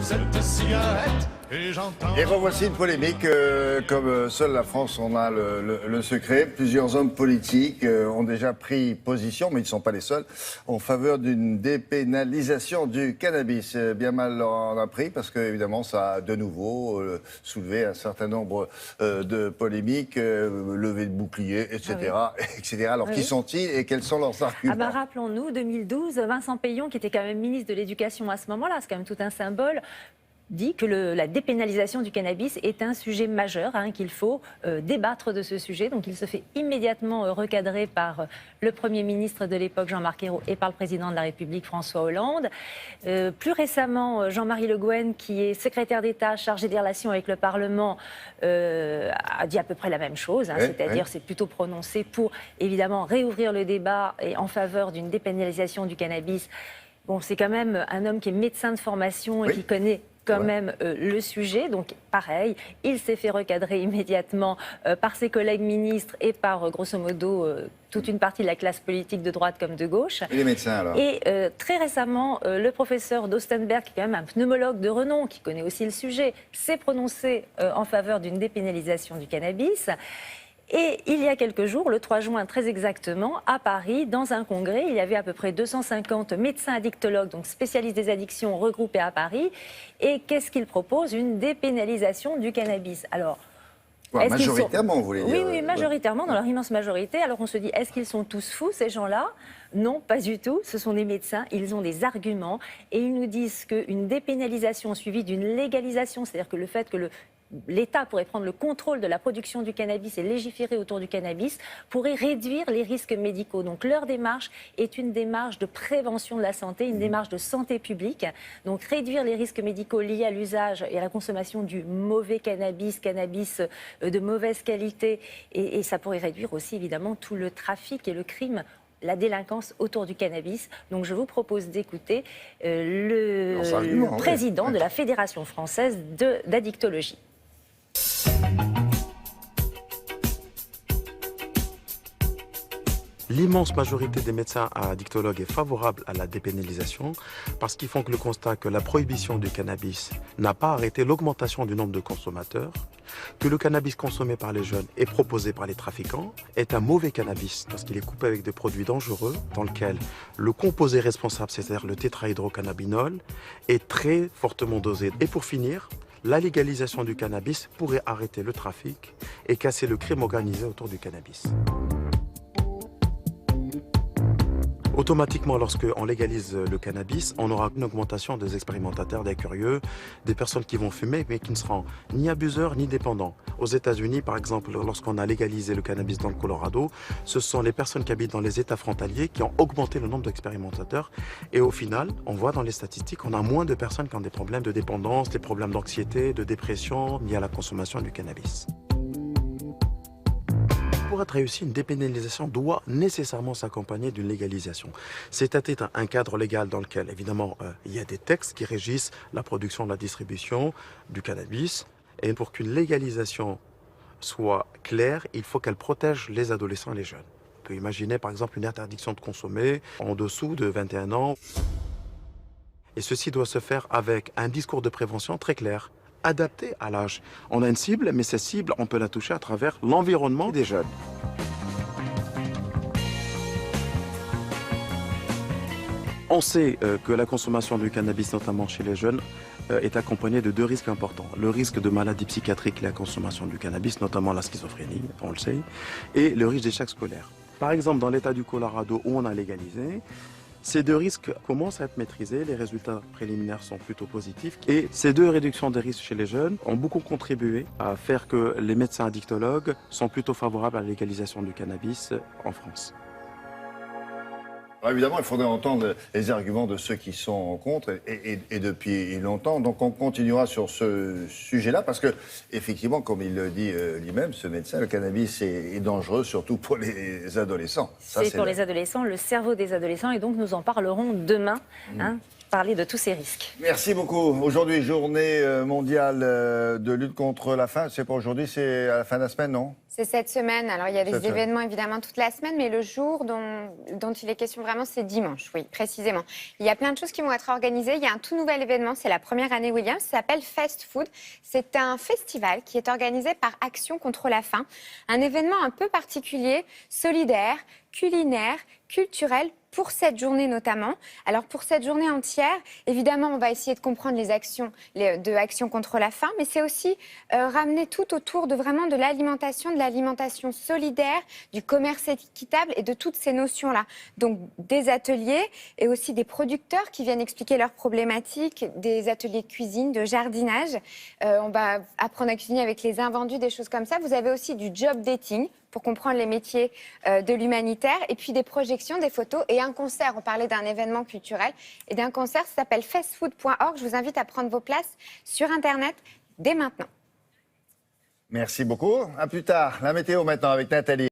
cette cigarette. Et revoici une polémique. Comme seule la France en a le secret, plusieurs hommes politiques ont déjà pris position, mais ils ne sont pas les seuls, en faveur d'une dépénalisation du cannabis. Bien mal en a pris, parce que évidemment ça a de nouveau soulevé un certain nombre de polémiques, levée de boucliers, etc. Ah oui. etc. Alors qui sont-ils et quels sont leurs arguments? Rappelons-nous, 2012, Vincent Peillon, qui était quand même ministre de l'Éducation à ce moment-là, c'est quand même tout un symbole, dit que la dépénalisation du cannabis est un sujet majeur, qu'il faut débattre de ce sujet. Donc il se fait immédiatement recadrer par le Premier ministre de l'époque, Jean-Marc Ayrault, et par le Président de la République, François Hollande. Plus récemment, Jean-Marie Le Guen, qui est secrétaire d'État chargé des relations avec le Parlement, a dit à peu près la même chose, c'est-à-dire c'est plutôt prononcé pour, évidemment, réouvrir le débat et en faveur d'une dépénalisation du cannabis. Bon, c'est quand même un homme qui est médecin de formation et qui connaît quand même le sujet. Donc, pareil, il s'est fait recadrer immédiatement par ses collègues ministres et par, grosso modo, toute une partie de la classe politique de droite comme de gauche. Et les médecins, alors? Et très récemment, le professeur d'Ostenberg, qui est quand même un pneumologue de renom, qui connaît aussi le sujet, s'est prononcé en faveur d'une dépénalisation du cannabis. Et il y a quelques jours, le 3 juin très exactement, à Paris, dans un congrès, il y avait à peu près 250 médecins addictologues, donc spécialistes des addictions, regroupés à Paris. Et qu'est-ce qu'ils proposent? Une dépénalisation du cannabis. Alors, majoritairement, vous voulez dire? Oui, majoritairement, dans leur immense majorité. Alors on se dit, est-ce qu'ils sont tous fous, ces gens-là? Non, pas du tout. Ce sont des médecins, ils ont des arguments et ils nous disent qu'une dépénalisation suivie d'une légalisation, c'est-à-dire que le fait que l'État pourrait prendre le contrôle de la production du cannabis et légiférer autour du cannabis, pourrait réduire les risques médicaux. Donc leur démarche est une démarche de prévention de la santé, une démarche de santé publique. Donc réduire les risques médicaux liés à l'usage et à la consommation du mauvais cannabis de mauvaise qualité. Et ça pourrait réduire aussi évidemment tout le trafic et le crime, la délinquance autour du cannabis. Donc je vous propose d'écouter le président de la Fédération française d'addictologie. L'immense majorité des médecins addictologues est favorable à la dépénalisation parce qu'ils font que le constat que la prohibition du cannabis n'a pas arrêté l'augmentation du nombre de consommateurs, que le cannabis consommé par les jeunes et proposé par les trafiquants est un mauvais cannabis parce qu'il est coupé avec des produits dangereux dans lesquels le composé responsable, c'est-à-dire le tétrahydrocannabinol, est très fortement dosé. Et pour finir, la légalisation du cannabis pourrait arrêter le trafic et casser le crime organisé autour du cannabis. Automatiquement, lorsqu'on légalise le cannabis, on aura une augmentation des expérimentateurs, des curieux, des personnes qui vont fumer, mais qui ne seront ni abuseurs ni dépendants. Aux États-Unis, par exemple, lorsqu'on a légalisé le cannabis dans le Colorado, ce sont les personnes qui habitent dans les États frontaliers qui ont augmenté le nombre d'expérimentateurs. Et au final, on voit dans les statistiques qu'on a moins de personnes qui ont des problèmes de dépendance, des problèmes d'anxiété, de dépression liés à la consommation du cannabis. Pour être réussi, une dépénalisation doit nécessairement s'accompagner d'une légalisation. C'est-à-dire un cadre légal dans lequel, évidemment, il y a des textes qui régissent la production et la distribution du cannabis. Et pour qu'une légalisation soit claire, il faut qu'elle protège les adolescents et les jeunes. On peut imaginer, par exemple, une interdiction de consommer en dessous de 21 ans. Et ceci doit se faire avec un discours de prévention très clair, adapté à l'âge. On a une cible, mais cette cible, on peut la toucher à travers l'environnement des jeunes. On sait que la consommation du cannabis, notamment chez les jeunes, est accompagnée de deux risques importants. Le risque de maladie psychiatrique, la consommation du cannabis, notamment la schizophrénie, on le sait, et le risque d'échec scolaire. Par exemple, dans l'État du Colorado où on a légalisé, ces deux risques commencent à être maîtrisés, les résultats préliminaires sont plutôt positifs et ces deux réductions des risques chez les jeunes ont beaucoup contribué à faire que les médecins addictologues sont plutôt favorables à la légalisation du cannabis en France. Alors évidemment, il faudrait entendre les arguments de ceux qui sont contre et depuis longtemps. Donc on continuera sur ce sujet-là parce que, effectivement, comme il le dit lui-même, ce médecin, le cannabis est dangereux, surtout pour les adolescents. C'est pour les adolescents, le cerveau des adolescents, et donc nous en parlerons demain. parler de tous ces risques. Merci beaucoup. Aujourd'hui, journée mondiale de lutte contre la faim. C'est pas aujourd'hui, c'est à la fin de la semaine, non? C'est cette semaine. Alors, il y a des événements évidemment toute la semaine, mais le jour dont il est question vraiment, c'est dimanche, oui, précisément. Il y a plein de choses qui vont être organisées. Il y a un tout nouvel événement, c'est la première année Williams, ça s'appelle Fast Food. C'est un festival qui est organisé par Action contre la faim. Un événement un peu particulier, solidaire, culinaire, culturel, pour cette journée notamment. Alors pour cette journée entière, évidemment, on va essayer de comprendre les actions de Action contre la faim, mais c'est aussi ramener tout autour de vraiment de l'alimentation solidaire, du commerce équitable et de toutes ces notions-là. Donc des ateliers et aussi des producteurs qui viennent expliquer leurs problématiques, des ateliers de cuisine, de jardinage. On va apprendre à cuisiner avec les invendus, des choses comme ça. Vous avez aussi du job dating pour comprendre les métiers de l'humanitaire, et puis des projections, des photos et un concert. On parlait d'un événement culturel et d'un concert, ça s'appelle fastfood.org. Je vous invite à prendre vos places sur Internet dès maintenant. Merci beaucoup. À plus tard. La météo maintenant avec Nathalie.